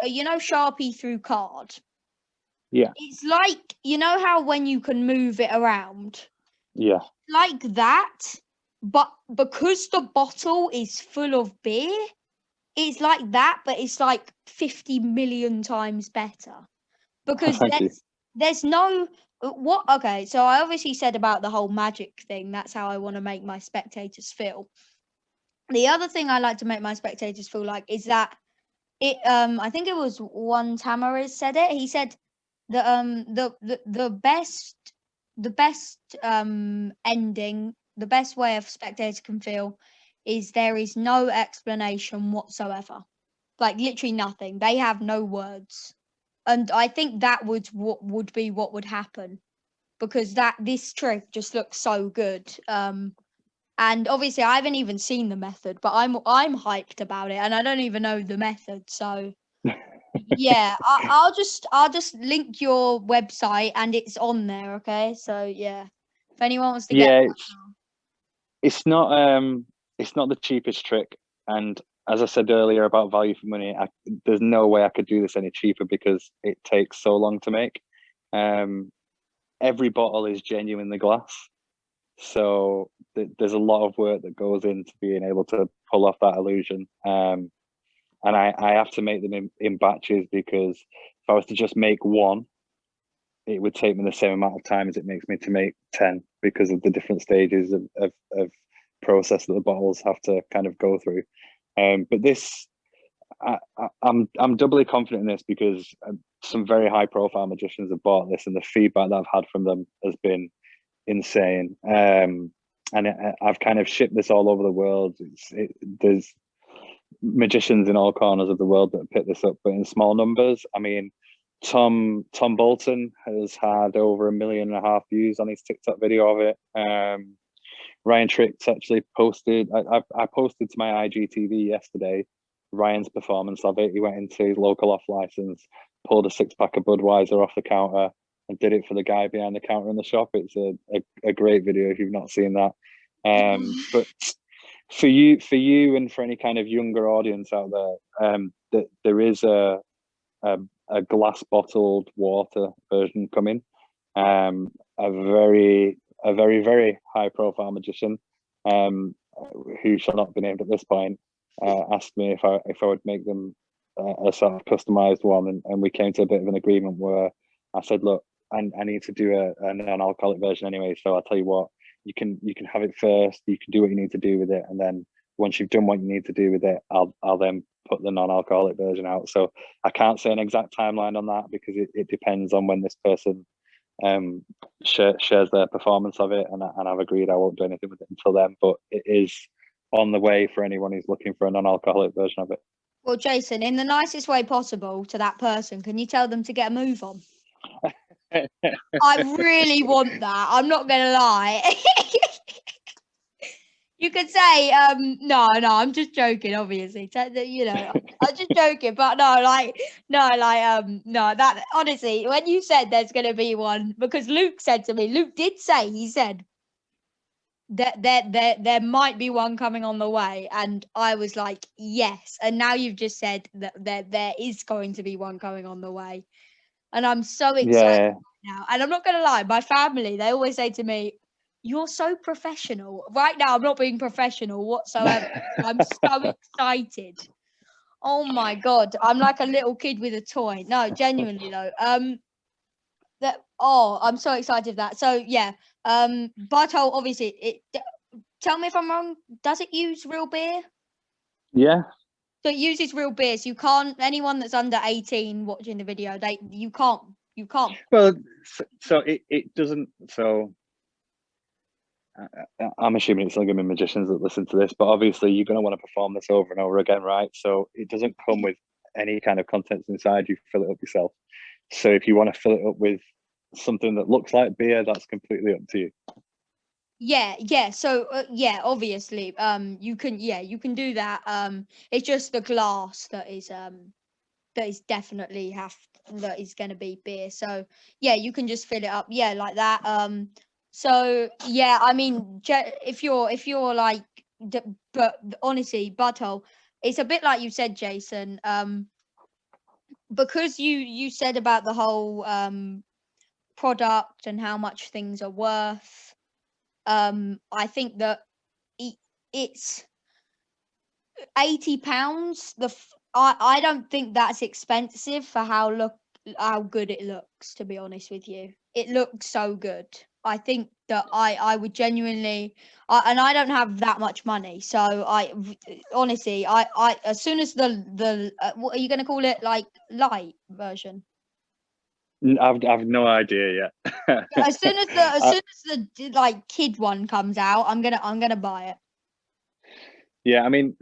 Sharpie through card. Yeah. It's like how when you can move it around. Yeah. Like that, but because the bottle is full of beer, it's like that, but it's like 50 million times better. Because Thank you. there's no what okay, so I obviously said about the whole magic thing, that's how I want to make my spectators feel. The other thing I like to make my spectators feel like is that it I think it was one Tamariz said it. He said the best ending, the best way a spectator can feel is there is no explanation whatsoever. Like literally nothing. They have no words. And I think that would be what would happen, because this trick just looks so good. And obviously I haven't even seen the method, but I'm hyped about it, and I don't even know the method. So yeah, I'll just link your website and it's on there. Okay, so yeah, if anyone wants to get Yeah, that it's not the cheapest trick, and as I said earlier about value for money, there's no way I could do this any cheaper because it takes so long to make. Every bottle is genuinely glass, so there's a lot of work that goes into being able to pull off that illusion. And I have to make them in batches, because if I was to just make one, it would take me the same amount of time as it makes me to make 10, because of the different stages of process that the bottles have to kind of go through. But this, I'm doubly confident in this because some very high profile magicians have bought this, and the feedback that I've had from them has been insane. And I've kind of shipped this all over the world. There's magicians in all corners of the world that pick this up, but in small numbers. I mean, Tom Bolton has had over 1.5 million views on his TikTok video of it. Ryan Tricks actually posted. I posted to my IGTV yesterday Ryan's performance of it. He went into his local off license, pulled a 6-pack of Budweiser off the counter, and did it for the guy behind the counter in the shop. It's a great video if you've not seen that. But for you, and for any kind of younger audience out there, there is a glass bottled water version coming. A very very high profile magician, who shall not be named at this point, asked me if I would make them a sort of customized one, and we came to a bit of an agreement where I said, look, I need to do a non-alcoholic version anyway, so I'll tell you what, you can have it first, you can do what you need to do with it, and then once you've done what you need to do with it, I'll then put the non-alcoholic version out. So I can't say an exact timeline on that, because it depends on when this person shares their performance of it, and I've agreed I won't do anything with it until then, but it is on the way for anyone who's looking for a non-alcoholic version of it. Well, Jason, in the nicest way possible to that person, can you tell them to get a move on? I really want that. I'm not gonna lie. You could say, no, I'm just joking, obviously. You know, I'm just joking, but no, that honestly, when you said there's gonna be one, because Luke said to me, Luke did say, he said that there might be one coming on the way, and I was like, yes. And now you've just said that there is going to be one coming on the way, and I'm so excited now. And I'm not gonna lie, my family, they always say to me, you're so professional. Right now, I'm not being professional whatsoever. I'm so excited. Oh my God. I'm like a little kid with a toy. No, genuinely though. I'm so excited for that. So yeah. Bartol, obviously, tell me if I'm wrong. Does it use real beer? Yeah. So it uses real beer. So you can't, anyone that's under 18 watching the video, you can't. Well, so it doesn't. So I'm assuming it's only going to be magicians that listen to this, but obviously you're going to want to perform this over and over again, right? So it doesn't come with any kind of contents inside. You fill it up yourself. So if you want to fill it up with something that looks like beer, that's completely up to you. Yeah. So yeah, obviously, you can do that. It's just the glass that is definitely that is going to be beer. So yeah, you can just fill it up, yeah, like that. So yeah, I mean, if you're like, but honestly, Butthole, it's a bit like you said, Jason. Because you said about the whole product and how much things are worth. I think that it's £80. I don't think that's expensive for how good it looks, to be honest with you. It looks so good. I think that I would genuinely, and I don't have that much money, so I honestly, I as soon as the what are you going to call it, like light version? I've no idea yet. As soon as the like kid one comes out, I'm gonna buy it. Yeah, I mean,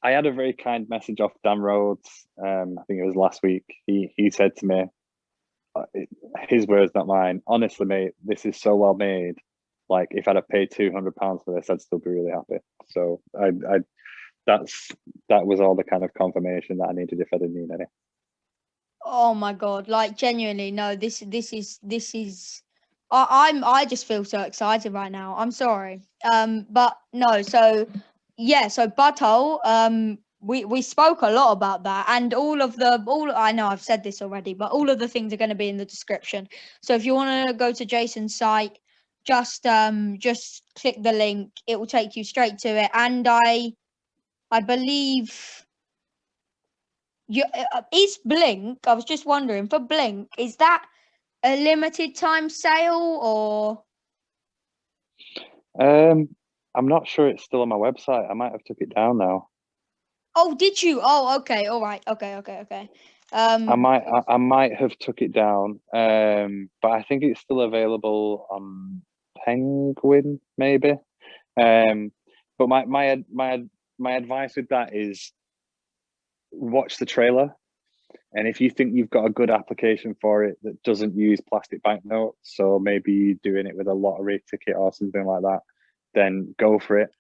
I had a very kind message off Dan Rhodes. I think it was last week. He said to me, his words, not mine. Honestly, mate, this is so well made. Like, if I'd have paid £200 for this, I'd still be really happy. So that was all the kind of confirmation that I needed if I didn't need any. Oh my god! Like genuinely, no. This is. I just feel so excited right now. I'm sorry. But no. So yeah. So butthole. We spoke a lot about that, and all I know I've said this already, but all of the things are going to be in the description. So if you want to go to Jason's site, just click the link. It will take you straight to it, and I believe. Is Blink? I was just wondering, for Blink, is that a limited time sale or? I'm not sure it's still on my website. I might have took it down now. Oh, did you? Oh, okay, all right, okay. I might have took it down. But I think it's still available on Penguin, maybe. But my advice with that is watch the trailer, and if you think you've got a good application for it that doesn't use plastic banknotes, so maybe you're doing it with a lottery ticket or something like that, then go for it.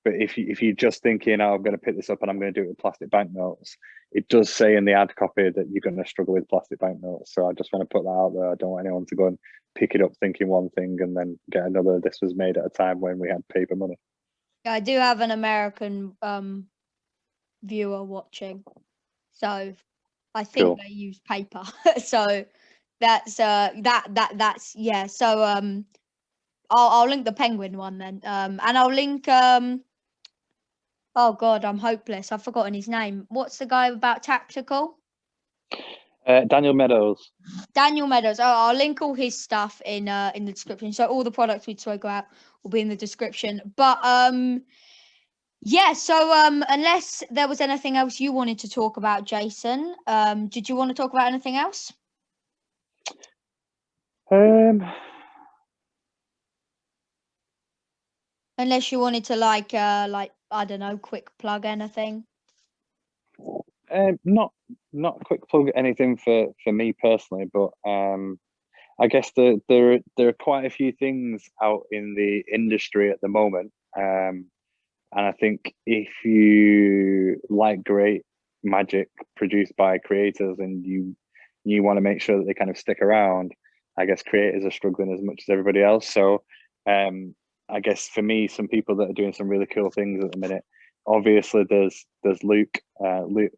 But if you're just thinking, oh, I'm going to pick this up and I'm going to do it with plastic banknotes, it does say in the ad copy that you're going to struggle with plastic banknotes. So I just want to put that out there. I don't want anyone to go and pick it up thinking one thing and then get another. This was made at a time when we had paper money. I do have an American viewer watching, so I think Cool. they use paper. So that's yeah. So I'll link the Penguin one then. And I'll link oh god, I'm hopeless. I've forgotten his name. What's the guy about tactical? Daniel Meadows. Daniel Meadows. Oh, I'll link all his stuff in the description. So all the products we spoke about will be in the description. But yeah, so unless there was anything else you wanted to talk about, Jason, did you want to talk about anything else? Unless you wanted to like I don't know, quick plug anything. Not quick plug anything for me personally, but I guess there are quite a few things out in the industry at the moment, and I think if you like great magic produced by creators and you want to make sure that they kind of stick around, I guess creators are struggling as much as everybody else. So I guess for me, some people that are doing some really cool things at the minute. Obviously, there's Luke.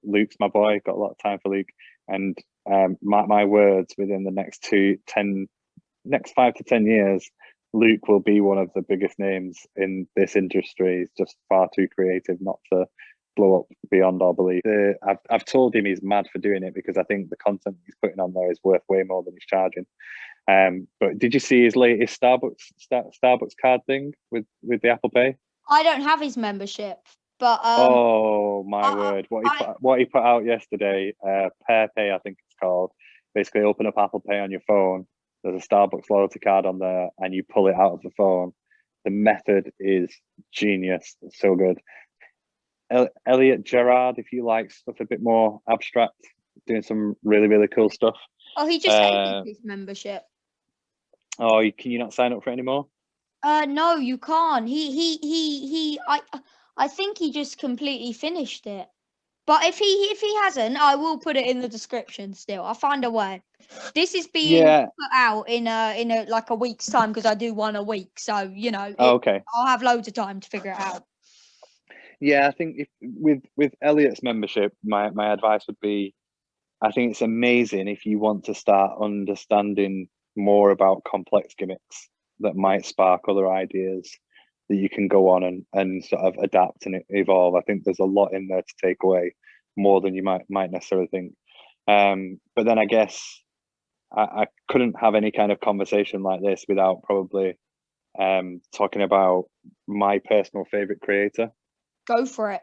Luke's my boy. Got a lot of time for Luke, and my words, within the next 5 to 10 years, Luke will be one of the biggest names in this industry. He's just far too creative not to blow up beyond our belief. I've told him he's mad for doing it because I think the content he's putting on there is worth way more than he's charging. But did you see his latest Starbucks card thing with the Apple Pay? I don't have his membership, but oh my word! What he put out yesterday, Pair Pay, I think it's called. Basically, open up Apple Pay on your phone. There's a Starbucks loyalty card on there, and you pull it out of the phone. The method is genius. It's so good. Elliot Gerrard, if you like stuff a bit more abstract, doing some really, really cool stuff. Oh, he just ended his membership. Oh, can you not sign up for it anymore? No, you can't. I think he just completely finished it. But if he hasn't, I will put it in the description still. I'll find a way. This is being put out in a like a week's time because I do one a week. So, you know, okay. I'll have loads of time to figure it out. Yeah, I think with Elliot's membership, my advice would be, I think it's amazing if you want to start understanding more about complex gimmicks that might spark other ideas. that you can go on and sort of adapt and evolve. I think there's a lot in there to take away, more than you might necessarily think. But then I guess I couldn't have any kind of conversation like this without probably talking about my personal favorite creator. Go for it.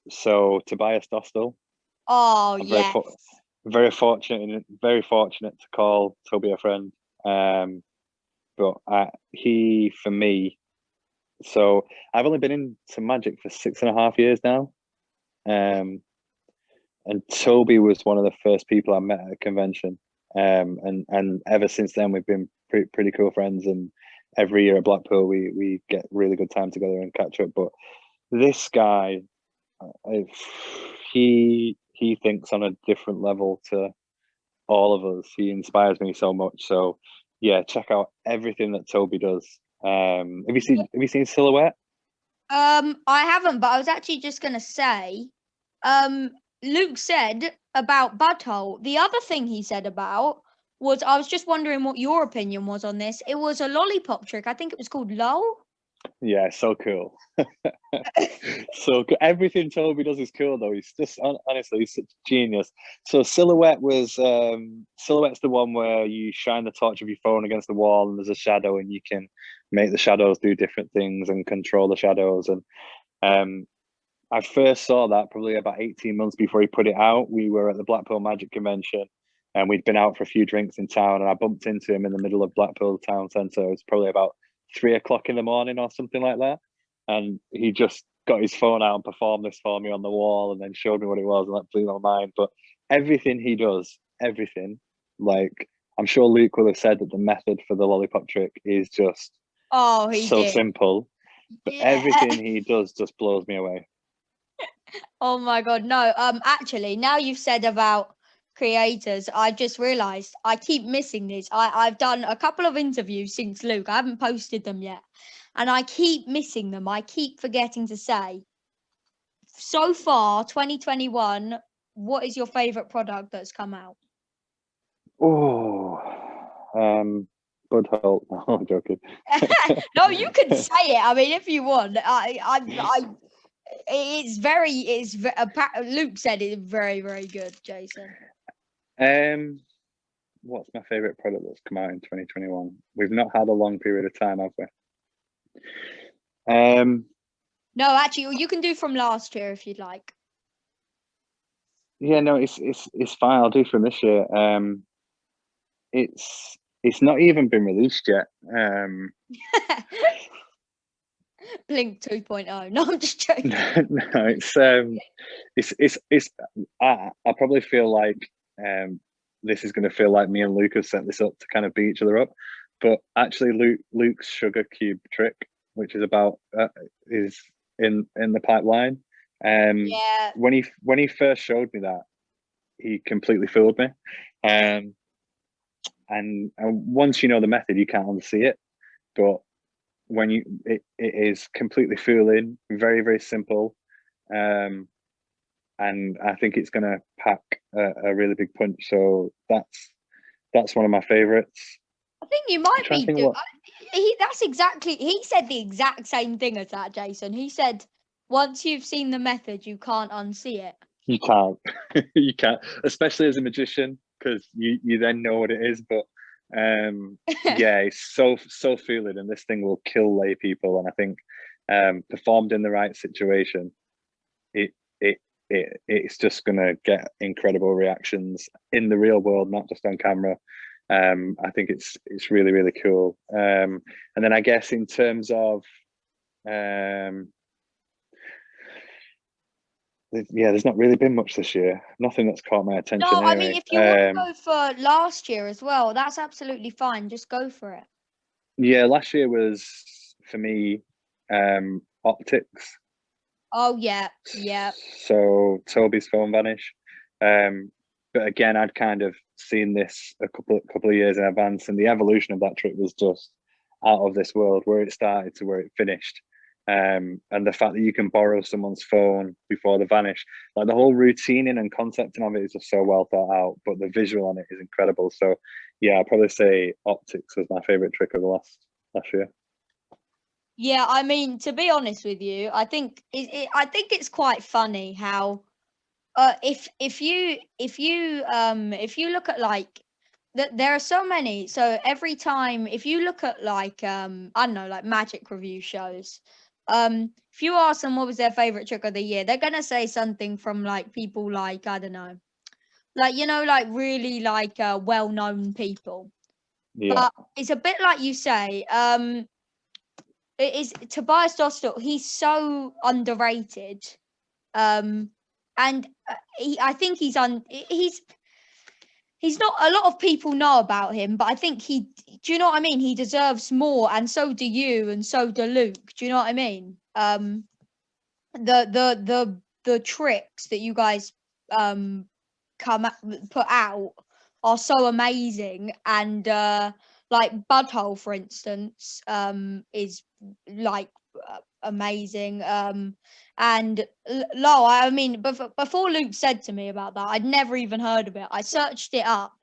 So Tobias Dostal. Oh, yes. Very fortunate to call Toby a friend. But he, for me, so I've only been into Magic for 6.5 years now. And Toby was one of the first people I met at a convention. And ever since then, we've been pretty cool friends. And every year at Blackpool, we get really good time together and catch up. But this guy, he thinks on a different level to all of us. He inspires me so much. So yeah, check out everything that Toby does. Have you seen Silhouette? I haven't, but I was actually just gonna say, Luke said about Butthole. The other thing he said about was, I was just wondering what your opinion was on this. It was a lollipop trick. I think it was called LOL. Yeah, so cool. So cool. Everything Toby does is cool, though. He's just honestly, he's such a genius. So Silhouette's the one where you shine the torch of your phone against the wall and there's a shadow and you can make the shadows do different things and control the shadows. And I first saw that probably about 18 months before he put it out. We were at the Blackpool Magic Convention and we'd been out for a few drinks in town, and I bumped into him in the middle of Blackpool town centre. It was probably about 3 o'clock in the morning or something like that. And he just got his phone out and performed this for me on the wall and then showed me what it was, and that blew my mind. But everything he does, everything, like, I'm sure Luke will have said that the method for the lollipop trick is just so simple. But everything he does just blows me away. Oh my God, no. Actually, now you've said about creators, I just realized I keep missing this. I've done a couple of interviews since Luke. I haven't posted them yet. And I keep missing them. I keep forgetting to say. So far, 2021, what is your favorite product that's come out? Oh, Bud Holt. No, I'm joking. No, you can say it. I mean, if you want. Luke said it's very, very good, Jason. What's my favorite product that's come out in 2021? We've not had a long period of time, have we? No, actually, you can do from last year if you'd like. Yeah, no, it's fine. I'll do from this year. It's not even been released yet. Blink 2.0. No, I'm just joking. No, I probably feel like this is going to feel like me and Luke have set this up to kind of beat each other up, but actually Luke's sugar cube trick, which is about is in the pipeline. Yeah. When he first showed me that, he completely fooled me. And once you know the method, you can't unsee it. But when it is completely fooling, very, very simple. And I think it's going to pack a really big punch. So that's one of my favorites. I think you might be. He said the exact same thing as that, Jason. He said, once you've seen the method, you can't unsee it. You can't. You can't, especially as a magician, because you then know what it is. But yeah, it's so feeling, and this thing will kill lay people. And I think performed in the right situation, it's just gonna get incredible reactions in the real world, not just on camera. I think it's really, really cool. And then I guess in terms of there's not really been much this year. Nothing that's caught my attention. No, anyway. I mean, if you want to go for last year as well, that's absolutely fine. Just go for it. Yeah, last year was for me optics. Oh yeah. So Toby's phone vanish. But again, I'd kind of seen this a couple of years in advance, and the evolution of that trick was just out of this world, where it started to where it finished. And the fact that you can borrow someone's phone before they vanish, like the whole routineng and concepting of it is just so well thought out, but the visual on it is incredible. So yeah, I'd probably say optics was my favorite trick of the last year. Yeah, I mean, to be honest with you, I think I think it's quite funny how if you look at like there are so many. So every time if you look at like I don't know, like magic review shows, if you ask them what was their favorite trick of the year, they're gonna say something from like people like, I don't know, like, you know, like really like well-known people. Yeah, But it's a bit like you say, it is Tobias Dostal. He's so underrated. And I think he's not, a lot of people know about him, but I think do you know what I mean? He deserves more, and so do you, and so do Luke. Do you know what I mean? The tricks that you guys put out are so amazing, and like Budhole, for instance, is like amazing. And Lo, I mean, before Luke said to me about that, I'd never even heard of it. I searched it up,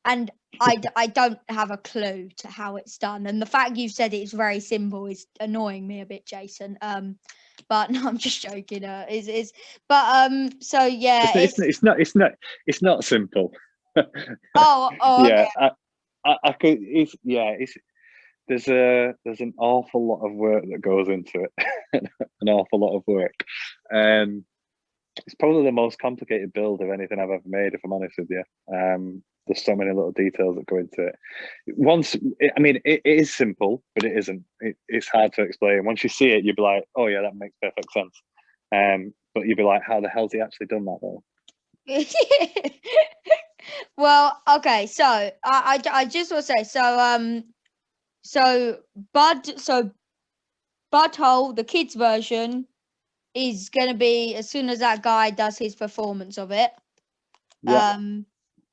and I don't have a clue to how it's done. And the fact you said it's very simple is annoying me a bit, Jason. But no, I'm just joking. So yeah, it's not simple. oh, Yeah, okay. I could. It's there's an awful lot of work that goes into it, an awful lot of work. It's probably the most complicated build of anything I've ever made, if I'm honest with you. There's so many little details that go into it. I mean, it is simple, but it isn't. It's hard to explain. Once you see it, you'll be like, oh yeah, that makes perfect sense. But you'll be like, how the hell's he actually done that though? Well, okay, so I just want to say, so Budhole, the kids version, is gonna be as soon as that guy does his performance of it. Yeah.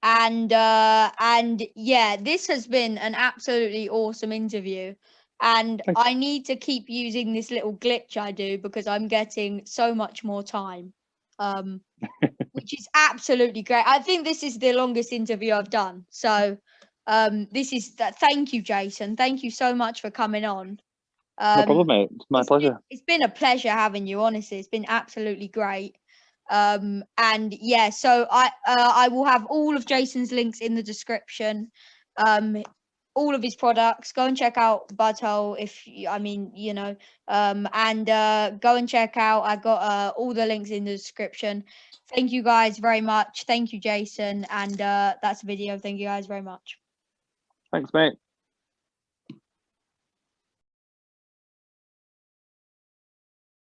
And yeah, this has been an absolutely awesome interview, and Thank I need to keep using this little glitch I do because I'm getting so much more time, which is absolutely great. I think this is the longest interview I've done. So this is that. Thank you, Jason. Thank you so much for coming on. No problem, mate. It's my pleasure. It's been a pleasure having you. Honestly, it's been absolutely great. And yeah, so I will have all of Jason's links in the description. All of his products. Go and check out Budhole if you, I mean, you know, and go and check out. I got all the links in the description. Thank you guys very much. Thank you, Jason. And that's the video. Thank you guys very much. Thanks, mate.